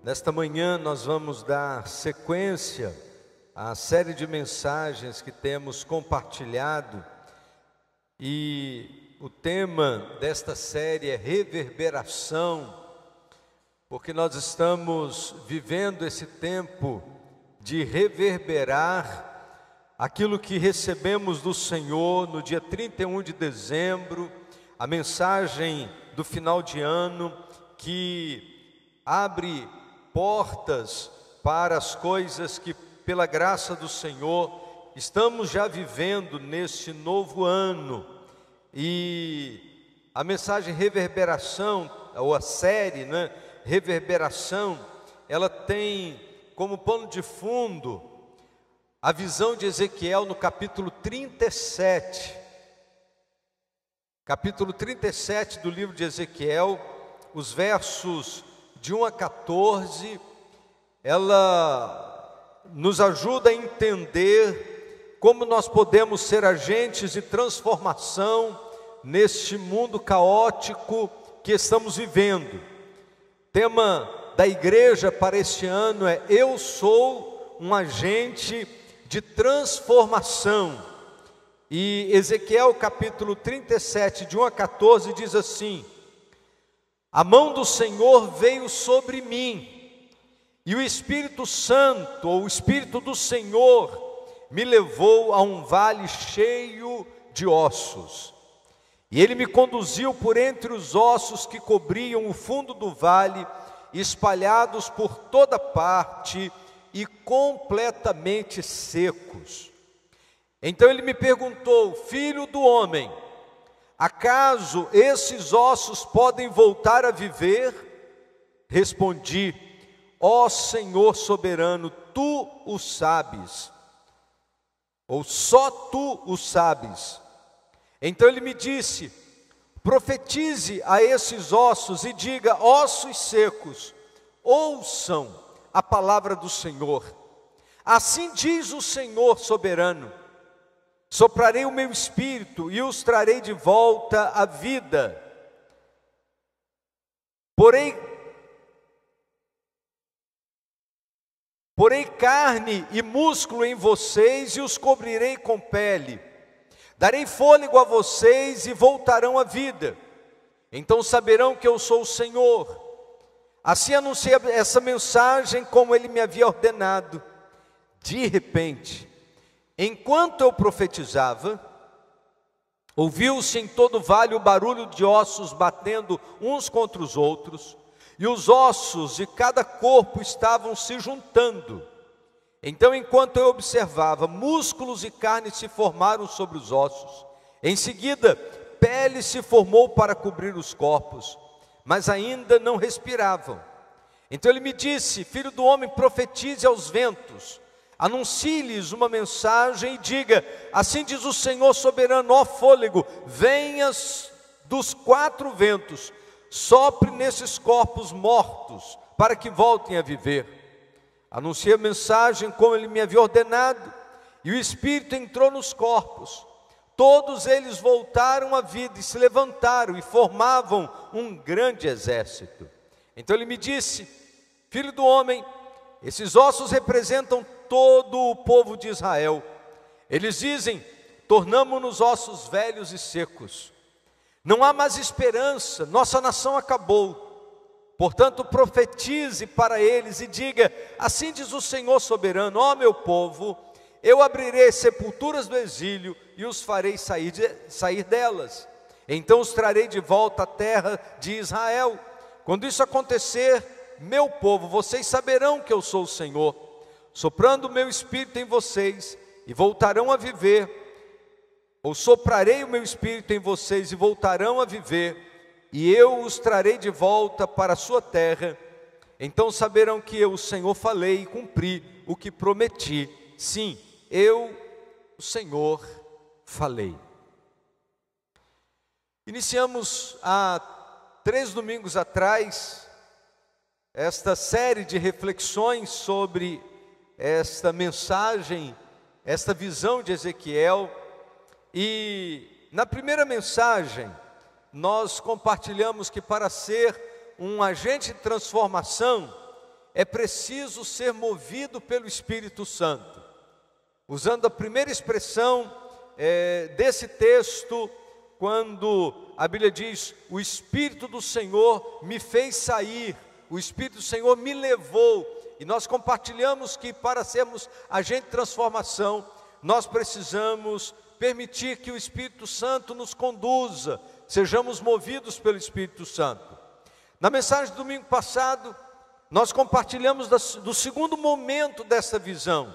Nesta manhã nós vamos dar sequência à série de mensagens que temos compartilhado e o tema desta série é reverberação, porque nós estamos vivendo esse tempo de reverberar aquilo que recebemos do Senhor no dia 31 de dezembro, a mensagem do final de ano que abre portas para as coisas que, pela graça do Senhor, estamos já vivendo neste novo ano. E a mensagem reverberação, ou a série, reverberação, ela tem como pano de fundo a visão de Ezequiel no capítulo 37. Capítulo 37 do livro de Ezequiel, os versos de 1 a 14, ela nos ajuda a entender como nós podemos ser agentes de transformação neste mundo caótico que estamos vivendo. O tema da igreja para este ano é: eu sou um agente de transformação. E Ezequiel capítulo 37, de 1 a 14, diz assim: a mão do Senhor veio sobre mim, e o Espírito Santo, ou o Espírito do Senhor, me levou a um vale cheio de ossos. E ele me conduziu por entre os ossos que cobriam o fundo do vale, espalhados por toda parte e completamente secos. Então ele me perguntou: filho do homem, acaso esses ossos podem voltar a viver? Respondi: ó Senhor soberano, tu o sabes, ou só tu o sabes. Então ele me disse: profetize a esses ossos e diga: ossos secos, ouçam a palavra do Senhor. Assim diz o Senhor soberano: soprarei o meu espírito e os trarei de volta à vida. Porei carne e músculo em vocês e os cobrirei com pele. Darei fôlego a vocês e voltarão à vida. Então saberão que eu sou o Senhor. Assim anunciei essa mensagem como ele me havia ordenado. De repente, enquanto eu profetizava, ouviu-se em todo o vale o barulho de ossos batendo uns contra os outros, e os ossos de cada corpo estavam se juntando. Então, enquanto eu observava, músculos e carne se formaram sobre os ossos. Em seguida, pele se formou para cobrir os corpos, mas ainda não respiravam. Então ele me disse: filho do homem, profetize aos ventos, anuncie-lhes uma mensagem e diga: assim diz o Senhor soberano, ó fôlego, venhas dos quatro ventos, sopre nesses corpos mortos, para que voltem a viver. Anunciei a mensagem como ele me havia ordenado, e o Espírito entrou nos corpos. Todos eles voltaram à vida e se levantaram e formavam um grande exército. Então ele me disse: filho do homem, esses ossos representam todo o povo de Israel. Eles dizem: tornamo-nos ossos velhos e secos. Não há mais esperança, nossa nação acabou. Portanto, profetize para eles e diga: assim diz o Senhor soberano, ó meu povo, eu abrirei sepulturas do exílio e os farei sair delas. Então os trarei de volta à terra de Israel. Quando isso acontecer, meu povo, vocês saberão que eu sou o Senhor, soprando o meu espírito em vocês e voltarão a viver, ou soprarei o meu espírito em vocês e voltarão a viver, e eu os trarei de volta para a sua terra. Então saberão que eu, o Senhor, falei e cumpri o que prometi. Sim, eu, o Senhor, falei. Iniciamos há 3 domingos atrás esta série de reflexões sobre esta mensagem, esta visão de Ezequiel. E na primeira mensagem nós compartilhamos que para ser um agente de transformação é preciso ser movido pelo Espírito Santo. Usando a primeira expressão desse texto, quando a Bíblia diz: o Espírito do Senhor me fez sair, o Espírito do Senhor me levou. E nós compartilhamos que para sermos agente de transformação, nós precisamos permitir que o Espírito Santo nos conduza, sejamos movidos pelo Espírito Santo. Na mensagem do domingo passado, nós compartilhamos do segundo momento dessa visão.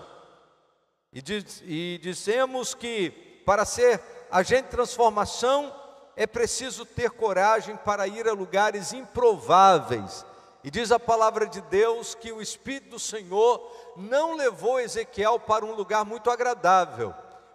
E dissemos que para ser agente de transformação, é preciso ter coragem para ir a lugares improváveis. E diz a palavra de Deus que o Espírito do Senhor não levou Ezequiel para um lugar muito agradável.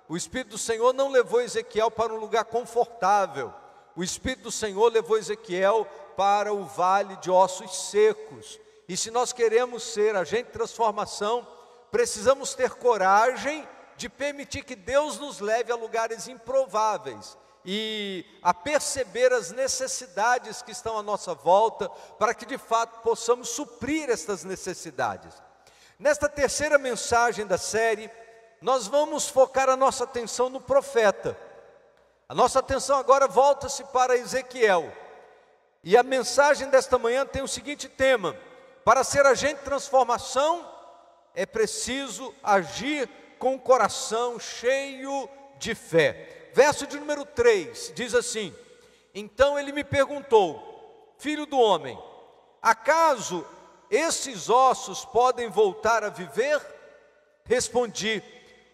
O Espírito do Senhor não levou Ezequiel para um lugar confortável. O Espírito do Senhor levou Ezequiel para o vale de ossos secos. E se nós queremos ser agente de transformação, precisamos ter coragem de permitir que Deus nos leve a lugares improváveis e a perceber as necessidades que estão à nossa volta, para que de fato possamos suprir estas necessidades. Nesta terceira mensagem da série, nós vamos focar a nossa atenção no profeta. A nossa atenção agora volta-se para Ezequiel. E a mensagem desta manhã tem o seguinte tema: para ser agente de transformação, é preciso agir com o coração cheio de fé. Verso de número 3, diz assim: então ele me perguntou: filho do homem, acaso esses ossos podem voltar a viver? Respondi: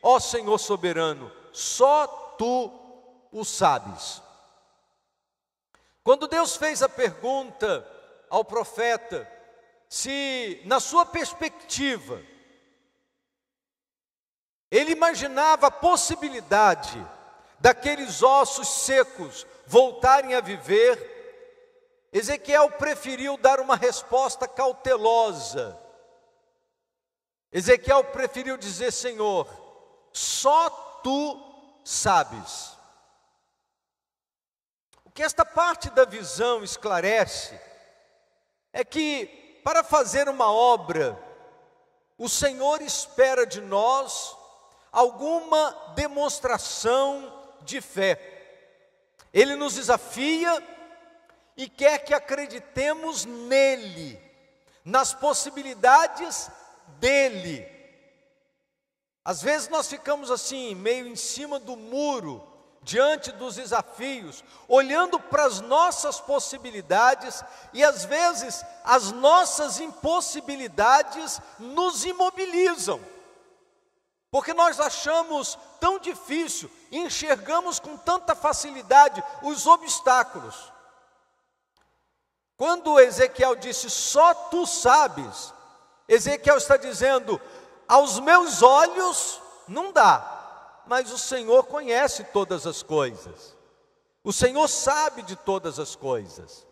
ó Senhor soberano, só tu o sabes. Quando Deus fez a pergunta ao profeta, se na sua perspectiva, ele imaginava a possibilidade daqueles ossos secos voltarem a viver, Ezequiel preferiu dar uma resposta cautelosa. Ezequiel preferiu dizer: Senhor, só tu sabes. O que esta parte da visão esclarece é que para fazer uma obra, o Senhor espera de nós alguma demonstração de fé. Ele nos desafia e quer que acreditemos nele, nas possibilidades dele. Às vezes nós ficamos assim, meio em cima do muro, diante dos desafios, olhando para as nossas possibilidades, e às vezes as nossas impossibilidades nos imobilizam, porque nós achamos tão difícil, enxergamos com tanta facilidade os obstáculos. Quando Ezequiel disse: só tu sabes, Ezequiel está dizendo: aos meus olhos não dá, mas o Senhor conhece todas as coisas, o Senhor sabe de todas as coisas.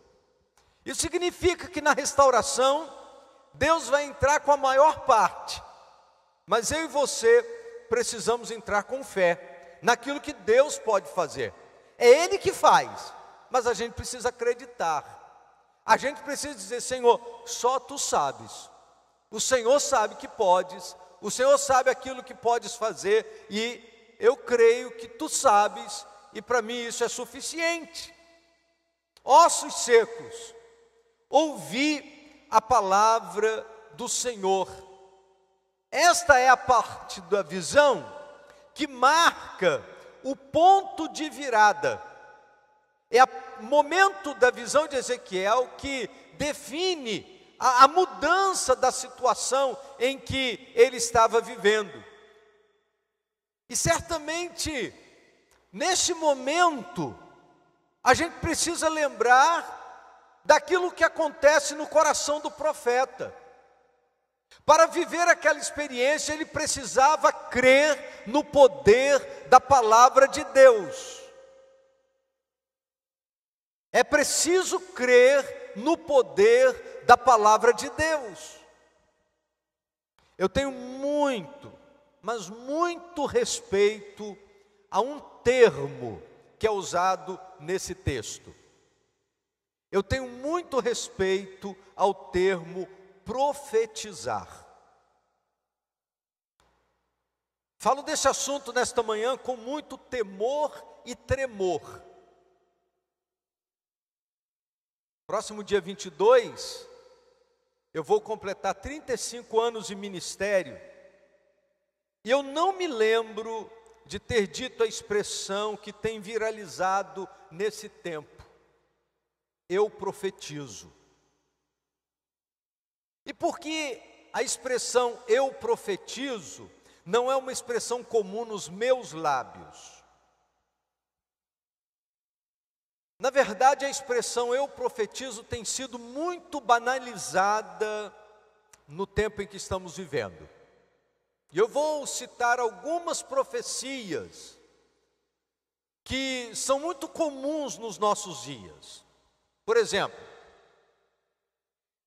Isso significa que na restauração, Deus vai entrar com a maior parte, mas eu e você precisamos entrar com fé naquilo que Deus pode fazer. É Ele que faz, mas a gente precisa acreditar. A gente precisa dizer: Senhor, só tu sabes. O Senhor sabe que podes, o Senhor sabe aquilo que podes fazer, e eu creio que tu sabes, e para mim isso é suficiente. Ossos secos, ouvi a palavra do Senhor. Esta é a parte da visão que marca o ponto de virada. É o momento da visão de Ezequiel que define a mudança da situação em que ele estava vivendo. E certamente, neste momento, a gente precisa lembrar daquilo que acontece no coração do profeta. Para viver aquela experiência, ele precisava crer no poder da palavra de Deus. É preciso crer no poder da palavra de Deus. Eu tenho muito, mas muito respeito a um termo que é usado nesse texto. Eu tenho muito respeito ao termo profetizar. Falo desse assunto nesta manhã com muito temor e tremor. Próximo dia 22, eu vou completar 35 anos de ministério. E eu não me lembro de ter dito a expressão que tem viralizado nesse tempo. Eu profetizo. E por que a expressão eu profetizo não é uma expressão comum nos meus lábios? Na verdade, a expressão eu profetizo tem sido muito banalizada no tempo em que estamos vivendo. E eu vou citar algumas profecias que são muito comuns nos nossos dias. Por exemplo,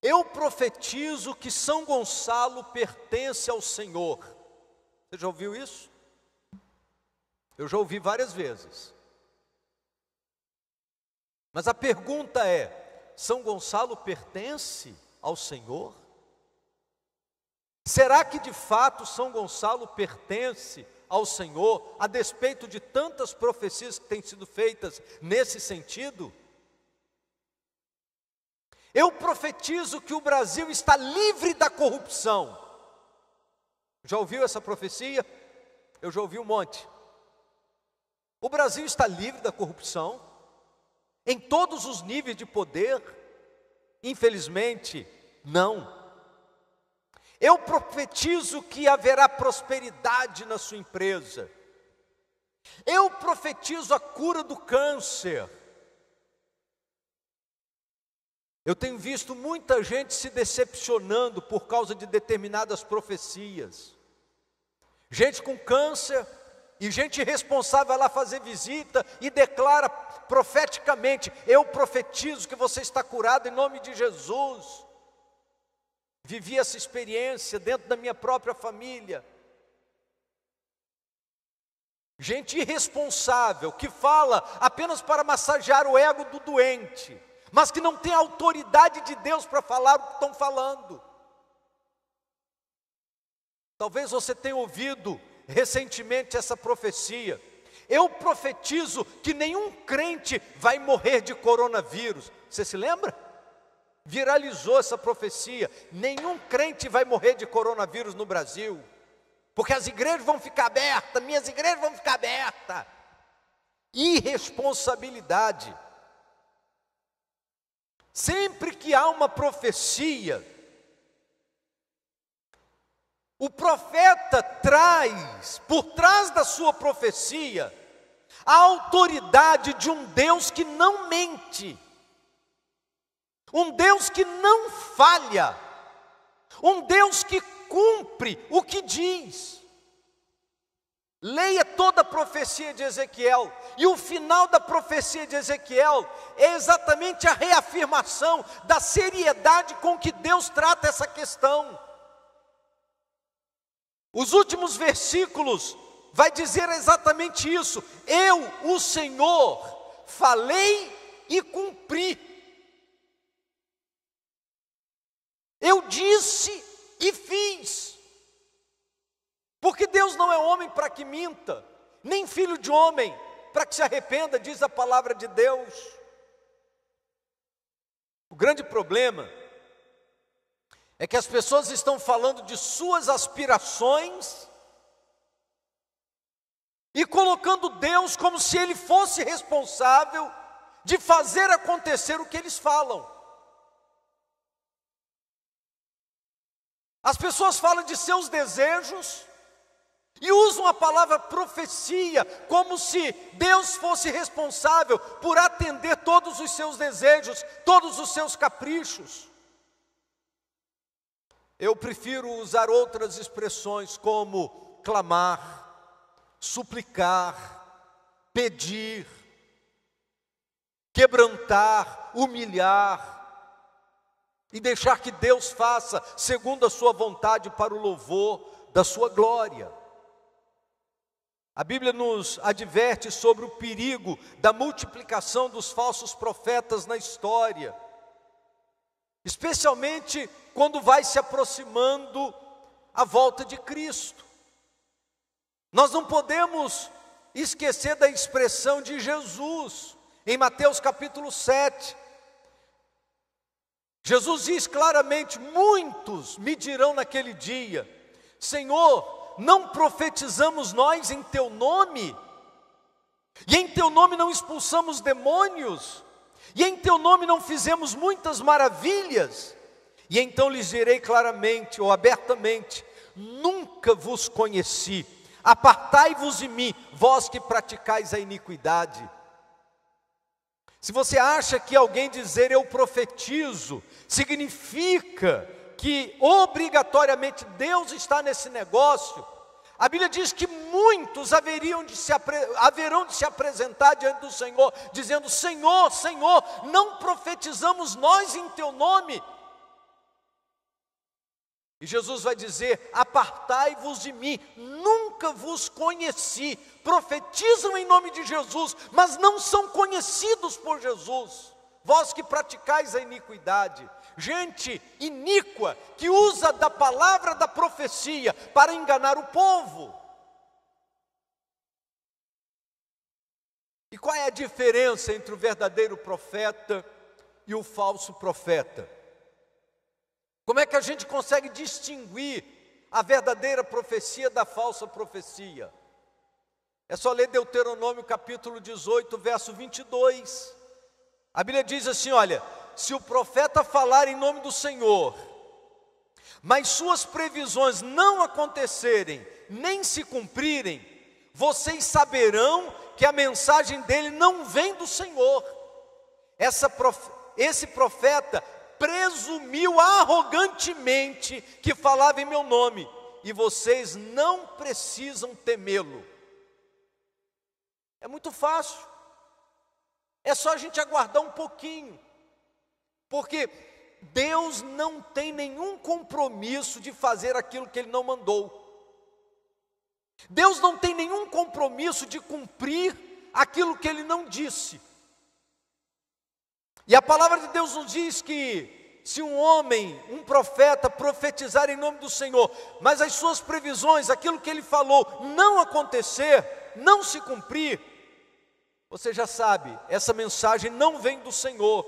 eu profetizo que São Gonçalo pertence ao Senhor. Você já ouviu isso? Eu já ouvi várias vezes. Mas a pergunta é: São Gonçalo pertence ao Senhor? Será que de fato São Gonçalo pertence ao Senhor, a despeito de tantas profecias que têm sido feitas nesse sentido? Eu profetizo que o Brasil está livre da corrupção. Já ouviu essa profecia? Eu já ouvi um monte. O Brasil está livre da corrupção, em todos os níveis de poder? Infelizmente, não. Eu profetizo que haverá prosperidade na sua empresa. Eu profetizo a cura do câncer. Eu tenho visto muita gente se decepcionando por causa de determinadas profecias. Gente com câncer e gente responsável vai lá fazer visita e declara profeticamente: eu profetizo que você está curado em nome de Jesus. Vivi essa experiência dentro da minha própria família. Gente irresponsável que fala apenas para massagear o ego do doente, mas que não tem autoridade de Deus para falar o que estão falando. Talvez você tenha ouvido recentemente essa profecia: eu profetizo que nenhum crente vai morrer de coronavírus. Você se lembra? Viralizou essa profecia: nenhum crente vai morrer de coronavírus no Brasil, porque as igrejas vão ficar abertas, minhas igrejas vão ficar abertas. Irresponsabilidade. Sempre que há uma profecia, o profeta traz, por trás da sua profecia, a autoridade de um Deus que não mente, um Deus que não falha, um Deus que cumpre o que diz. Leia toda a profecia de Ezequiel, e o final da profecia de Ezequiel é exatamente a reafirmação da seriedade com que Deus trata essa questão. Os últimos versículos vai dizer exatamente isso: eu, o Senhor, falei e cumpri. Eu disse e fiz. Porque Deus não é homem para que minta, nem filho de homem para que se arrependa, diz a palavra de Deus. O grande problema é que as pessoas estão falando de suas aspirações e colocando Deus como se Ele fosse responsável de fazer acontecer o que eles falam. As pessoas falam de seus desejos e usam a palavra profecia como se Deus fosse responsável por atender todos os seus desejos, todos os seus caprichos. Eu prefiro usar outras expressões como clamar, suplicar, pedir, quebrantar, humilhar, e deixar que Deus faça segundo a sua vontade para o louvor da sua glória. A Bíblia nos adverte sobre o perigo da multiplicação dos falsos profetas na história. especialmente quando vai se aproximando a volta de Cristo. Nós não podemos esquecer da expressão de Jesus, em Mateus capítulo 7. Jesus diz claramente: muitos me dirão naquele dia: Senhor, não profetizamos nós em teu nome? E em teu nome não expulsamos demônios? E em teu nome não fizemos muitas maravilhas? E então lhes direi claramente ou abertamente: nunca vos conheci, apartai-vos de mim, vós que praticais a iniquidade. Se você acha que alguém dizer eu profetizo significa que obrigatoriamente Deus está nesse negócio, a Bíblia diz que muitos haverão de se apresentar diante do Senhor, dizendo: Senhor, Senhor, não profetizamos nós em teu nome? E Jesus vai dizer: apartai-vos de mim, nunca vos conheci. Profetizam em nome de Jesus, mas não são conhecidos por Jesus, vós que praticais a iniquidade. Gente iníqua, que usa da palavra da profecia para enganar o povo. E qual é a diferença entre o verdadeiro profeta e o falso profeta? Como é que a gente consegue distinguir a verdadeira profecia da falsa profecia? É só ler Deuteronômio capítulo 18, verso 22. A Bíblia diz assim: olha, se o profeta falar em nome do Senhor, mas suas previsões não acontecerem, nem se cumprirem, vocês saberão que a mensagem dele não vem do Senhor. Esse profeta presumiu arrogantemente que falava em meu nome, e vocês não precisam temê-lo. É muito fácil, é só a gente aguardar um pouquinho, porque Deus não tem nenhum compromisso de fazer aquilo que Ele não mandou. Deus não tem nenhum compromisso de cumprir aquilo que Ele não disse. E a palavra de Deus nos diz que se um homem, um profeta, profetizar em nome do Senhor, mas as suas previsões, aquilo que ele falou, não acontecer, não se cumprir, você já sabe, essa mensagem não vem do Senhor.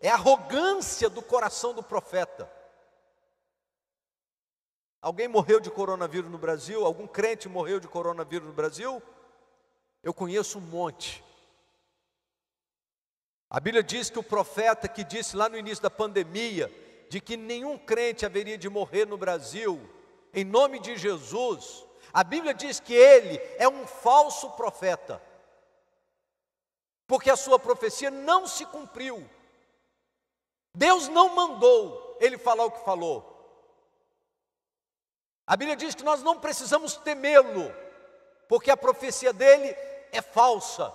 É arrogância do coração do profeta. Alguém morreu de coronavírus no Brasil? Algum crente morreu de coronavírus no Brasil? Eu conheço um monte. A Bíblia diz que o profeta que disse lá no início da pandemia, de que nenhum crente haveria de morrer no Brasil, em nome de Jesus, a Bíblia diz que ele é um falso profeta, porque a sua profecia não se cumpriu. Deus não mandou ele falar o que falou. A Bíblia diz que nós não precisamos temê-lo, porque a profecia dele é falsa.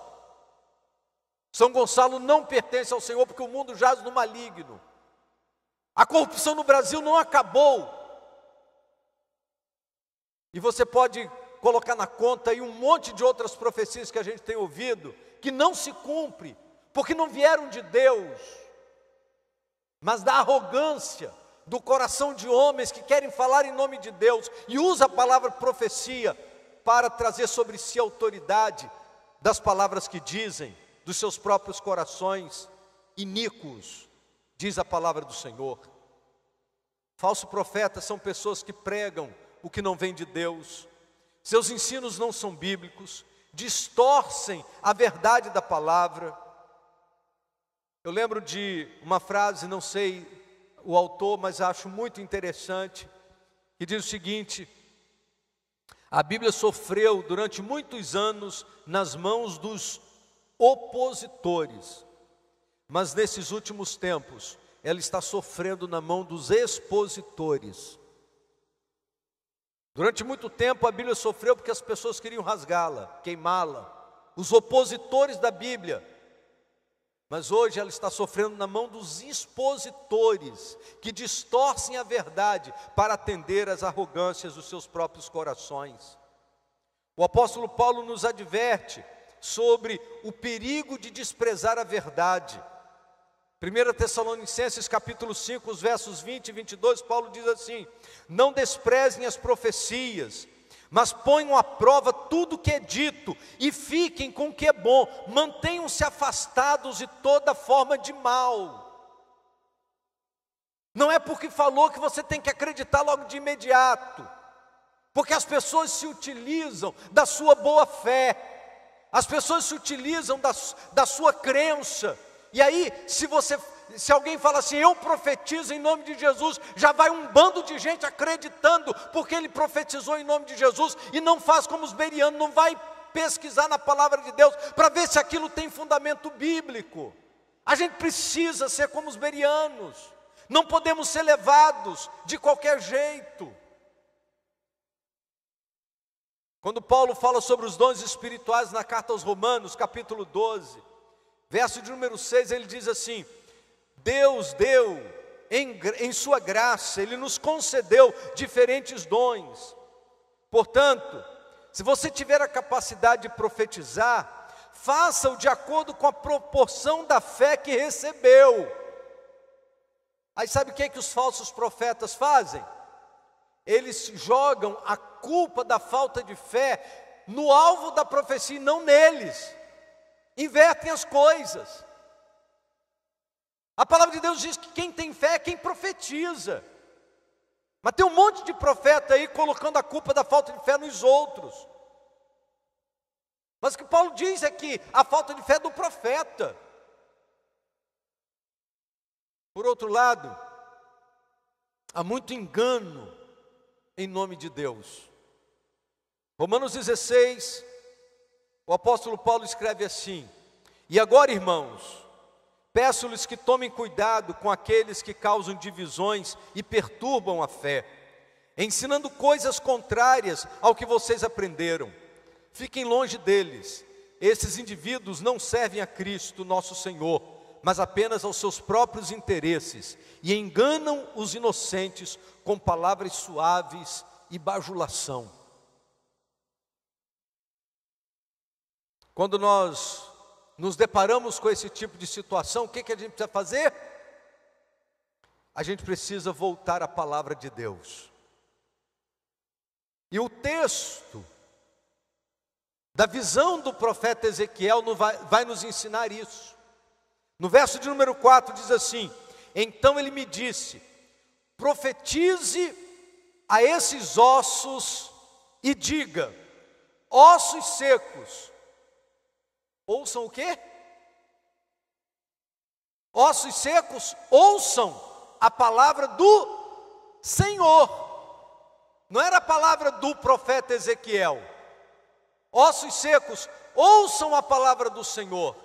São Gonçalo não pertence ao Senhor, porque o mundo jaz no maligno. A corrupção no Brasil não acabou. E você pode colocar na conta aí um monte de outras profecias que a gente tem ouvido, que não se cumpre, porque não vieram de Deus, mas da arrogância do coração de homens que querem falar em nome de Deus e usa a palavra profecia para trazer sobre si a autoridade das palavras que dizem, dos seus próprios corações iníquos, diz a palavra do Senhor. Falsos profetas são pessoas que pregam o que não vem de Deus, seus ensinos não são bíblicos, distorcem a verdade da palavra. Eu lembro de uma frase, não sei o autor, mas acho muito interessante, que diz o seguinte: a Bíblia sofreu durante muitos anos nas mãos dos opositores, mas nesses últimos tempos ela está sofrendo na mão dos expositores. Durante muito tempo a Bíblia sofreu porque as pessoas queriam rasgá-la, queimá-la, os opositores da Bíblia. Mas hoje ela está sofrendo na mão dos expositores, que distorcem a verdade para atender às arrogâncias dos seus próprios corações. O apóstolo Paulo nos adverte sobre o perigo de desprezar a verdade. 1 Tessalonicenses capítulo 5, os versos 20 e 22, Paulo diz assim: não desprezem as profecias, mas ponham à prova tudo que é dito, e fiquem com o que é bom, mantenham-se afastados de toda forma de mal. Não é porque falou que você tem que acreditar logo de imediato, porque as pessoas se utilizam da sua boa fé, as pessoas se utilizam da sua crença. E aí, se alguém fala assim, eu profetizo em nome de Jesus, já vai um bando de gente acreditando, porque ele profetizou em nome de Jesus, e não faz como os bereanos, não vai pesquisar na palavra de Deus, para ver se aquilo tem fundamento bíblico. A gente precisa ser como os bereanos, não podemos ser levados de qualquer jeito. Quando Paulo fala sobre os dons espirituais na carta aos Romanos, capítulo 12, verso de número 6, ele diz assim: Deus deu em sua graça, Ele nos concedeu diferentes dons. Portanto, se você tiver a capacidade de profetizar, faça-o de acordo com a proporção da fé que recebeu. Aí sabe o que os falsos profetas fazem? Eles jogam a culpa da falta de fé no alvo da profecia e não neles. Invertem as coisas. A palavra de Deus diz que quem tem fé é quem profetiza. Mas tem um monte de profeta aí colocando a culpa da falta de fé nos outros. Mas o que Paulo diz é que a falta de fé é do profeta. Por outro lado, há muito engano em nome de Deus. Romanos 16, o apóstolo Paulo escreve assim: e agora, irmãos, peço-lhes que tomem cuidado com aqueles que causam divisões e perturbam a fé, ensinando coisas contrárias ao que vocês aprenderam. Fiquem longe deles. Esses indivíduos não servem a Cristo, nosso Senhor, mas apenas aos seus próprios interesses, e enganam os inocentes com palavras suaves e bajulação. Quando nós nos deparamos com esse tipo de situação, o que a gente precisa fazer? A gente precisa voltar à palavra de Deus. E o texto da visão do profeta Ezequiel vai nos ensinar isso. No verso de número 4 diz assim: então ele me disse, profetize a esses ossos e diga, ossos secos, ouçam o quê? Ossos secos, ouçam a palavra do Senhor. Não era a palavra do profeta Ezequiel. Ossos secos, ouçam a palavra do Senhor.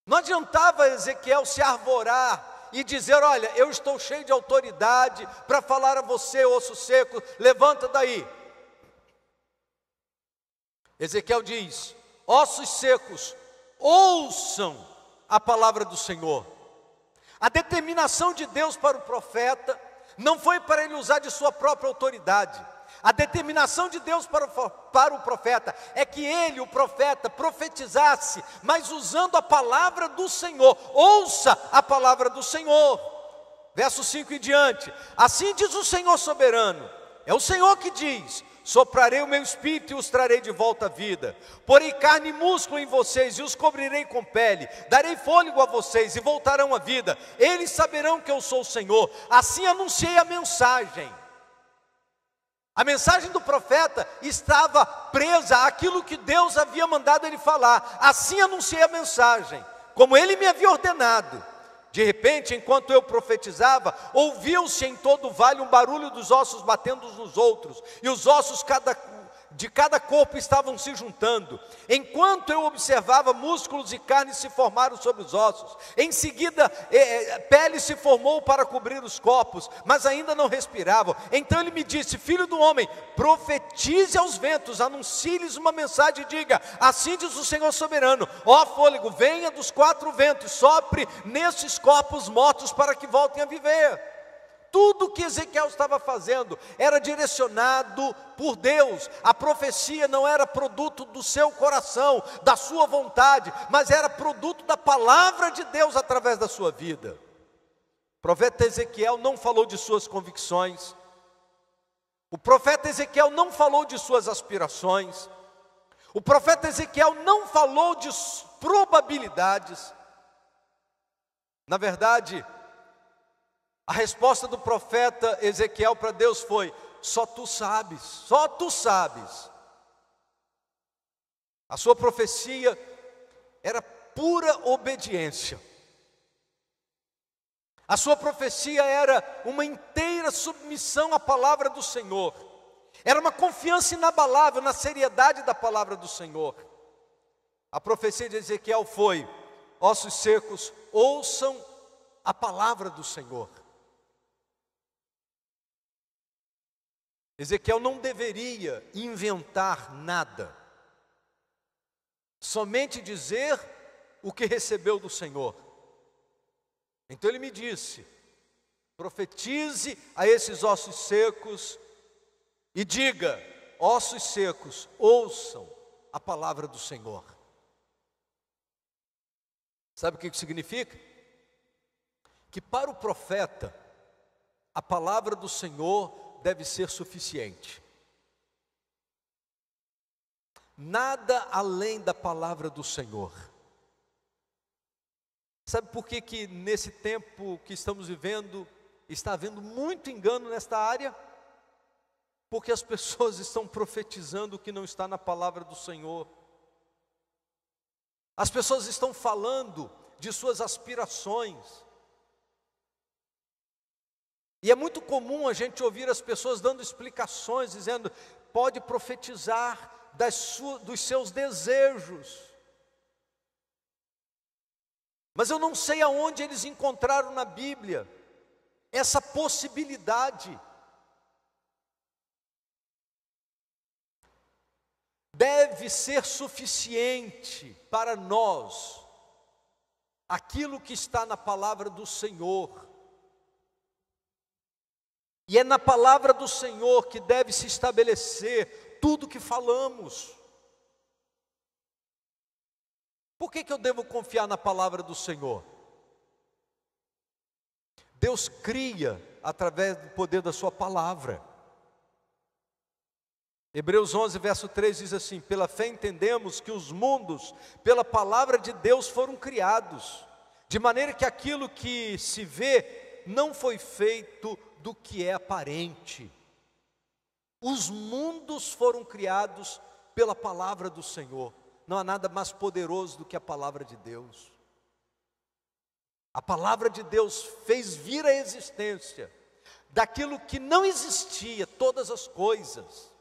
Não adiantava Ezequiel se arvorar e dizer, olha, eu estou cheio de autoridade para falar a você, osso seco, levanta daí. Ezequiel diz, ossos secos, ouçam a palavra do Senhor. A determinação de Deus para o profeta não foi para ele usar de sua própria autoridade. A determinação de Deus para o profeta é que ele, o profeta, profetizasse, mas usando a palavra do Senhor. Ouça a palavra do Senhor. Verso 5 e diante. Assim diz o Senhor soberano. É o Senhor que diz, soprarei o meu espírito e os trarei de volta à vida. Porei carne e músculo em vocês e os cobrirei com pele. Darei fôlego a vocês e voltarão à vida. Eles saberão que eu sou o Senhor. Assim anunciei a mensagem. A mensagem do profeta estava presa àquilo que Deus havia mandado ele falar. Assim anunciei a mensagem, como ele me havia ordenado. De repente, enquanto eu profetizava, ouviu-se em todo o vale um barulho dos ossos batendo uns nos outros, e os ossos de cada corpo estavam se juntando. Enquanto eu observava, músculos e carne se formaram sobre os ossos. Em seguida, pele se formou para cobrir os corpos, mas ainda não respiravam. Então ele me disse, filho do homem, profetize aos ventos, anuncie-lhes uma mensagem e diga, assim diz o Senhor soberano, ó fôlego, venha dos quatro ventos, sopre nesses corpos mortos para que voltem a viver. Tudo que Ezequiel estava fazendo era direcionado por Deus. A profecia não era produto do seu coração, da sua vontade, mas era produto da palavra de Deus através da sua vida. O profeta Ezequiel não falou de suas convicções. O profeta Ezequiel não falou de suas aspirações. O profeta Ezequiel não falou de probabilidades. Na verdade, a resposta do profeta Ezequiel para Deus foi: só tu sabes, só tu sabes. A sua profecia era pura obediência. A sua profecia era uma inteira submissão à palavra do Senhor. Era uma confiança inabalável na seriedade da palavra do Senhor. A profecia de Ezequiel foi: ossos secos, ouçam a palavra do Senhor. Ezequiel não deveria inventar nada, somente dizer o que recebeu do Senhor. Então ele me disse: profetize a esses ossos secos e diga: ossos secos, ouçam a palavra do Senhor. Sabe o que isso significa? Que para o profeta, a palavra do Senhor deve ser suficiente. Nada além da palavra do Senhor. Sabe por que nesse tempo que estamos vivendo, está havendo muito engano nesta área? Porque as pessoas estão profetizando o que não está na palavra do Senhor. As pessoas estão falando de suas aspirações. E é muito comum a gente ouvir as pessoas dando explicações, dizendo: pode profetizar dos seus desejos. Mas eu não sei aonde eles encontraram na Bíblia essa possibilidade. Deve ser suficiente para nós aquilo que está na palavra do Senhor. E é na palavra do Senhor que deve se estabelecer tudo que falamos. Por que eu devo confiar na palavra do Senhor? Deus cria através do poder da sua palavra. Hebreus 11, verso 3 diz assim: pela fé entendemos que os mundos, pela palavra de Deus, foram criados, de maneira que aquilo que se vê não foi feito do que é aparente. Os mundos foram criados pela palavra do Senhor. Não há nada mais poderoso do que a palavra de Deus. A palavra de Deus fez vir à existência daquilo que não existia, todas as coisas.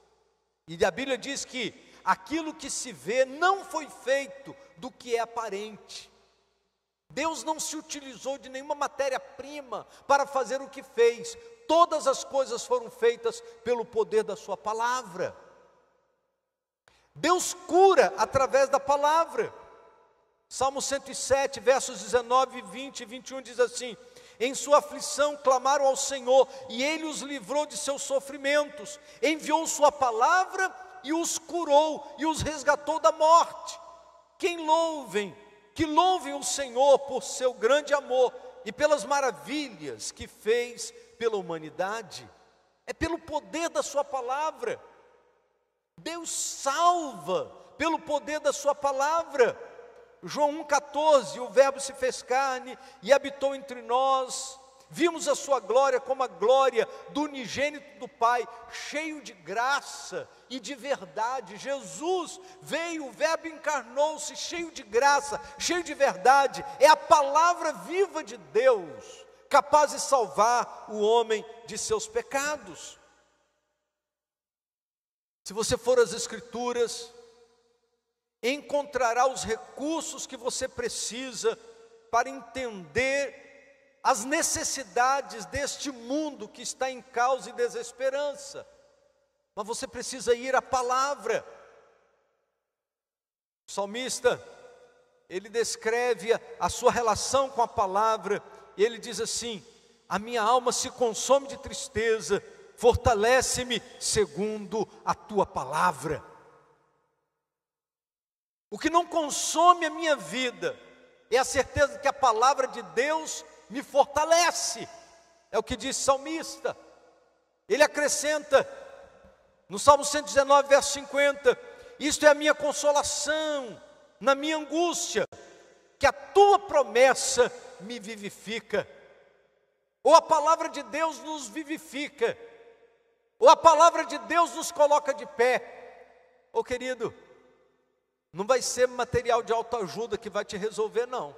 E a Bíblia diz que aquilo que se vê não foi feito do que é aparente. Deus não se utilizou de nenhuma matéria-prima para fazer o que fez. Todas as coisas foram feitas pelo poder da sua palavra. Deus cura através da palavra. Salmo 107, versos 19, 20 e 21 diz assim: em sua aflição clamaram ao Senhor, e Ele os livrou de seus sofrimentos. Enviou sua palavra e os curou, e os resgatou da morte. Que louvem o Senhor por seu grande amor e pelas maravilhas que fez pela humanidade. É pelo poder da sua palavra. Deus salva pelo poder da sua palavra. João 1,14, o verbo se fez carne e habitou entre nós. Vimos a sua glória como a glória do unigênito do Pai, cheio de graça e de verdade. Jesus veio, o verbo encarnou-se, cheio de graça, cheio de verdade. É a palavra viva de Deus, capaz de salvar o homem de seus pecados. Se você for às Escrituras, encontrará os recursos que você precisa para entender as necessidades deste mundo que está em caos e desesperança. Mas você precisa ir à palavra. O salmista, ele descreve a sua relação com a palavra, e ele diz assim: a minha alma se consome de tristeza, fortalece-me segundo a tua palavra. O que não consome a minha vida é a certeza de que a palavra de Deus me fortalece. É o que diz o salmista. Ele acrescenta no Salmo 119, verso 50: isto é a minha consolação na minha angústia, que a tua promessa me vivifica. Ou a palavra de Deus nos vivifica, ou a palavra de Deus nos coloca de pé. Ô querido, não vai ser material de autoajuda que vai te resolver, não.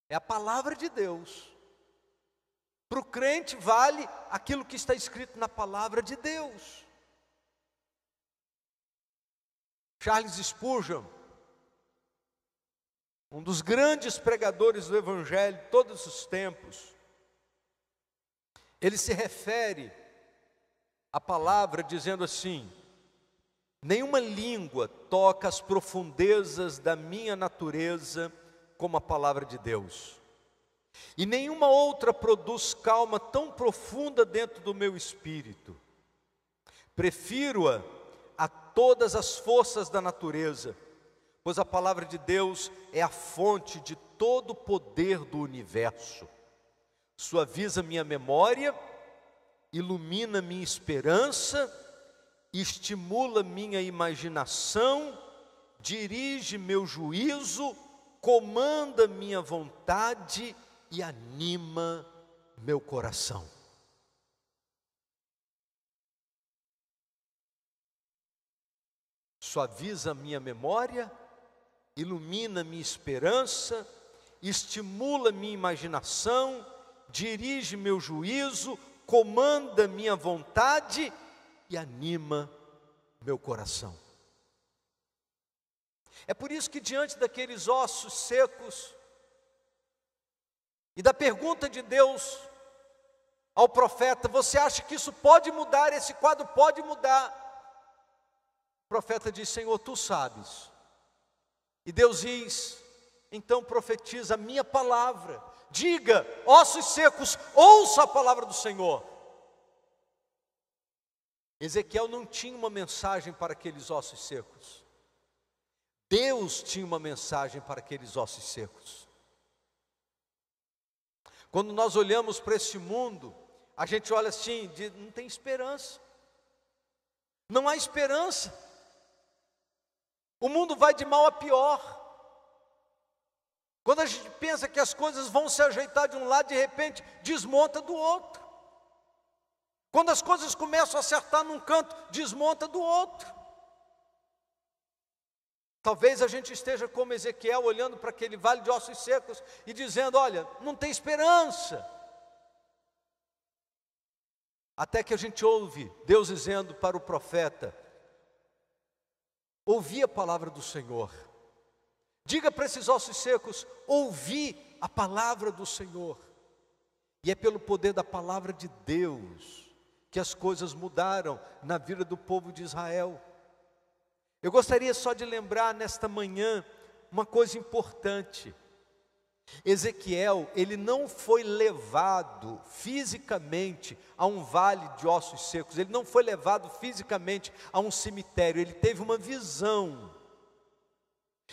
É a palavra de Deus. Para o crente vale aquilo que está escrito na palavra de Deus. Charles Spurgeon, um dos grandes pregadores do Evangelho de todos os tempos, ele se refere à palavra dizendo assim: nenhuma língua toca as profundezas da minha natureza como a palavra de Deus, e nenhuma outra produz calma tão profunda dentro do meu espírito. Prefiro-a a todas as forças da natureza, pois a palavra de Deus é a fonte de todo o poder do universo. Suaviza minha memória, ilumina minha esperança, estimula minha imaginação, dirige meu juízo, comanda minha vontade e anima meu coração. Suaviza minha memória, ilumina minha esperança, estimula minha imaginação, dirige meu juízo, comanda minha vontade e anima meu coração. É por isso que diante daqueles ossos secos e da pergunta de Deus ao profeta: você acha que isso pode mudar, esse quadro pode mudar? O profeta diz: Senhor, tu sabes. E Deus diz: então profetiza a minha palavra. Diga, ossos secos, ouça a palavra do Senhor. Ezequiel não tinha uma mensagem para aqueles ossos secos. Deus tinha uma mensagem para aqueles ossos secos. Quando nós olhamos para esse mundo, a gente olha assim, diz: não tem esperança. Não há esperança. O mundo vai de mal a pior. Quando a gente pensa que as coisas vão se ajeitar de um lado, de repente desmonta do outro. Quando as coisas começam a acertar num canto, desmonta do outro. Talvez a gente esteja como Ezequiel, olhando para aquele vale de ossos secos e dizendo: olha, não tem esperança. Até que a gente ouve Deus dizendo para o profeta: ouvi a palavra do Senhor. Diga para esses ossos secos: ouvi a palavra do Senhor. E é pelo poder da palavra de Deus que as coisas mudaram na vida do povo de Israel. Eu gostaria só de lembrar nesta manhã uma coisa importante. Ezequiel, ele não foi levado fisicamente a um vale de ossos secos, ele não foi levado fisicamente a um cemitério, ele teve uma visão.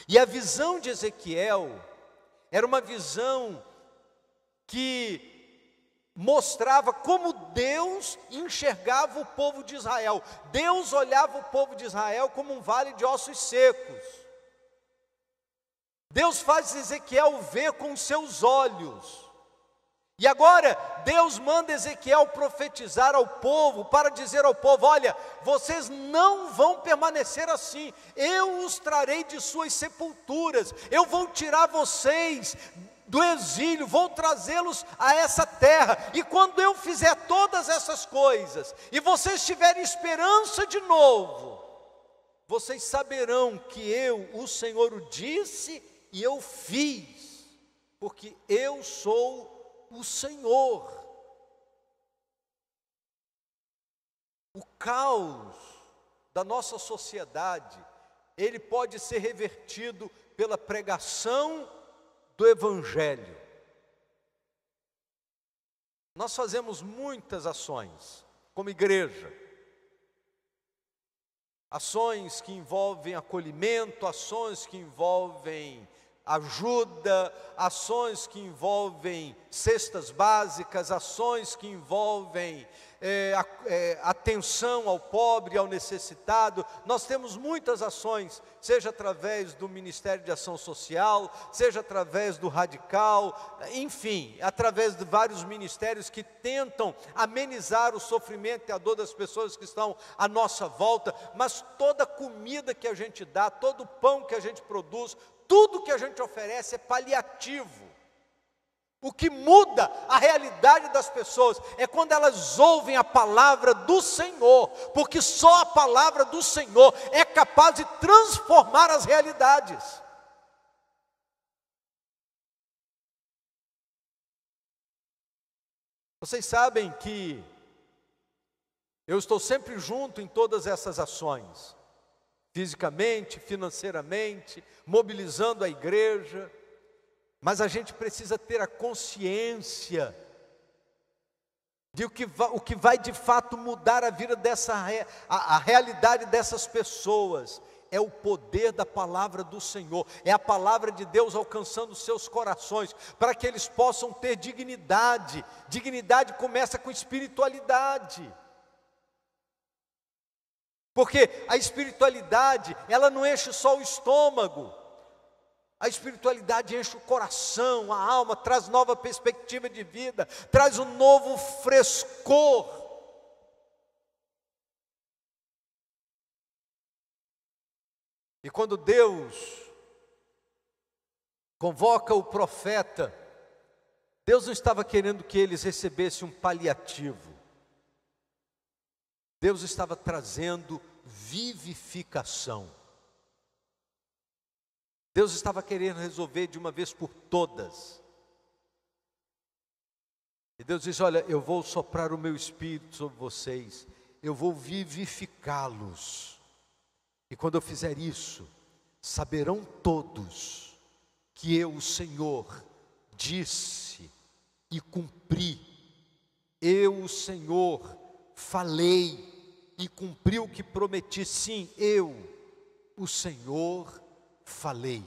E a visão de Ezequiel era uma visão que mostrava como Deus enxergava o povo de Israel. Deus olhava o povo de Israel como um vale de ossos secos. Deus faz Ezequiel ver com os seus olhos. E agora Deus manda Ezequiel profetizar ao povo, para dizer ao povo: olha, vocês não vão permanecer assim, eu os trarei de suas sepulturas, eu vou tirar vocês do exílio, vou trazê-los a essa terra, e quando eu fizer todas essas coisas, e vocês tiverem esperança de novo, vocês saberão que eu, o Senhor, o disse e eu fiz, porque eu sou o Senhor. O caos da nossa sociedade, ele pode ser revertido pela pregação do Evangelho. Nós fazemos muitas ações como igreja. Ações que envolvem acolhimento, ações que envolvem ajuda, ações que envolvem cestas básicas, ações que envolvem atenção ao pobre, ao necessitado. Nós temos muitas ações, seja através do Ministério de Ação Social, seja através do Radical, enfim, através de vários ministérios que tentam amenizar o sofrimento e a dor das pessoas que estão à nossa volta. Mas toda comida que a gente dá, todo pão que a gente produz, tudo que a gente oferece é paliativo. O que muda a realidade das pessoas é quando elas ouvem a palavra do Senhor, porque só a palavra do Senhor é capaz de transformar as realidades. Vocês sabem que eu estou sempre junto em todas essas ações, fisicamente, financeiramente, mobilizando a igreja. Mas a gente precisa ter a consciência de o que vai de fato mudar a vida a realidade dessas pessoas. É o poder da palavra do Senhor, é a palavra de Deus alcançando seus corações, para que eles possam ter dignidade. Dignidade começa com espiritualidade. Porque a espiritualidade, ela não enche só o estômago. A espiritualidade enche o coração, a alma, traz nova perspectiva de vida, traz um novo frescor. E quando Deus convoca o profeta, Deus não estava querendo que eles recebessem um paliativo. Deus estava trazendo vivificação. Deus estava querendo resolver de uma vez por todas. E Deus diz: olha, eu vou soprar o meu espírito sobre vocês, eu vou vivificá-los. E quando eu fizer isso, saberão todos que eu, o Senhor, disse e cumpri. Eu, o Senhor, falei e cumpri o que prometi. Sim, eu, o Senhor, falei.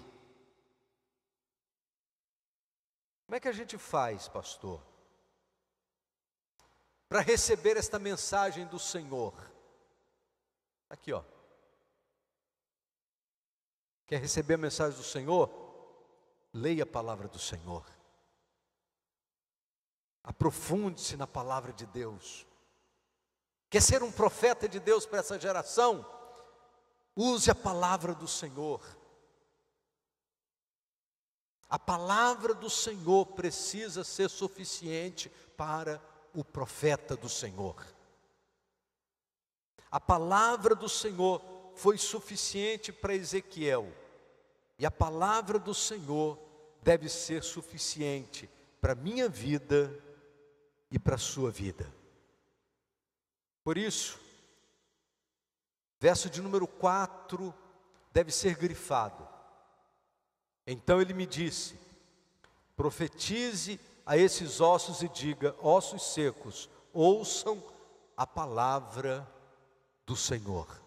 Como é que a gente faz, pastor, para receber esta mensagem do Senhor? Aqui, ó. Quer receber a mensagem do Senhor? Leia a palavra do Senhor. Aprofunde-se na palavra de Deus. Quer ser um profeta de Deus para essa geração? Use a palavra do Senhor. A palavra do Senhor precisa ser suficiente para o profeta do Senhor. A palavra do Senhor foi suficiente para Ezequiel, e a palavra do Senhor deve ser suficiente para a minha vida e para a sua vida. Por isso, verso de número 4 deve ser grifado. Então ele me disse: profetize a esses ossos e diga: ossos secos, ouçam a palavra do Senhor.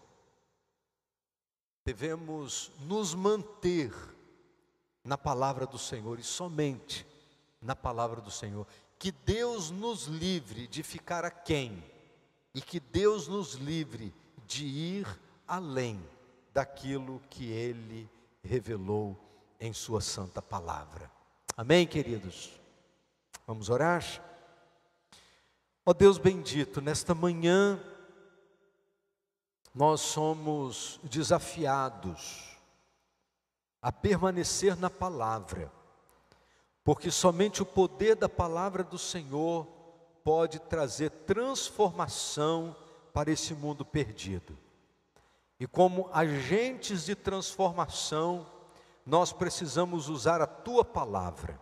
Devemos nos manter na palavra do Senhor e somente na palavra do Senhor. Que Deus nos livre de ficar aquém e que Deus nos livre de ir além daquilo que Ele revelou em sua santa palavra. Amém, queridos? Vamos orar? Ó Deus bendito, nesta manhã nós somos desafiados a permanecer na palavra, porque somente o poder da palavra do Senhor pode trazer transformação para esse mundo perdido. E como agentes de transformação, nós precisamos usar a Tua palavra.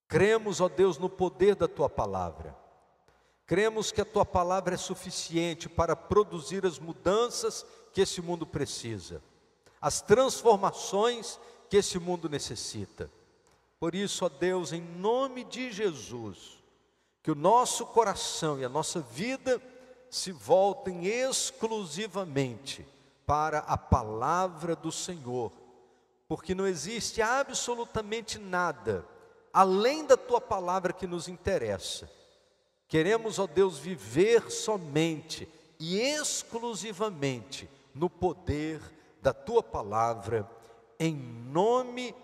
Cremos, ó Deus, no poder da Tua palavra. Cremos que a Tua palavra é suficiente para produzir as mudanças que esse mundo precisa, as transformações que esse mundo necessita. Por isso, ó Deus, em nome de Jesus, que o nosso coração e a nossa vida se voltem exclusivamente para a palavra do Senhor, porque não existe absolutamente nada além da tua palavra que nos interessa. Queremos, ó Deus, viver somente e exclusivamente no poder da tua palavra, em nome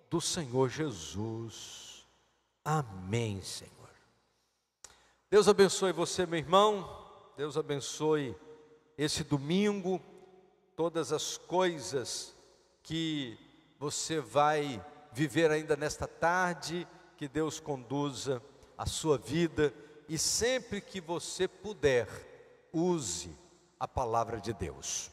do Senhor Jesus. Amém, Senhor. Deus abençoe você, meu irmão. Deus abençoe esse domingo, todas as coisas que você vai viver ainda nesta tarde, que Deus conduza a sua vida, e sempre que você puder, use a palavra de Deus.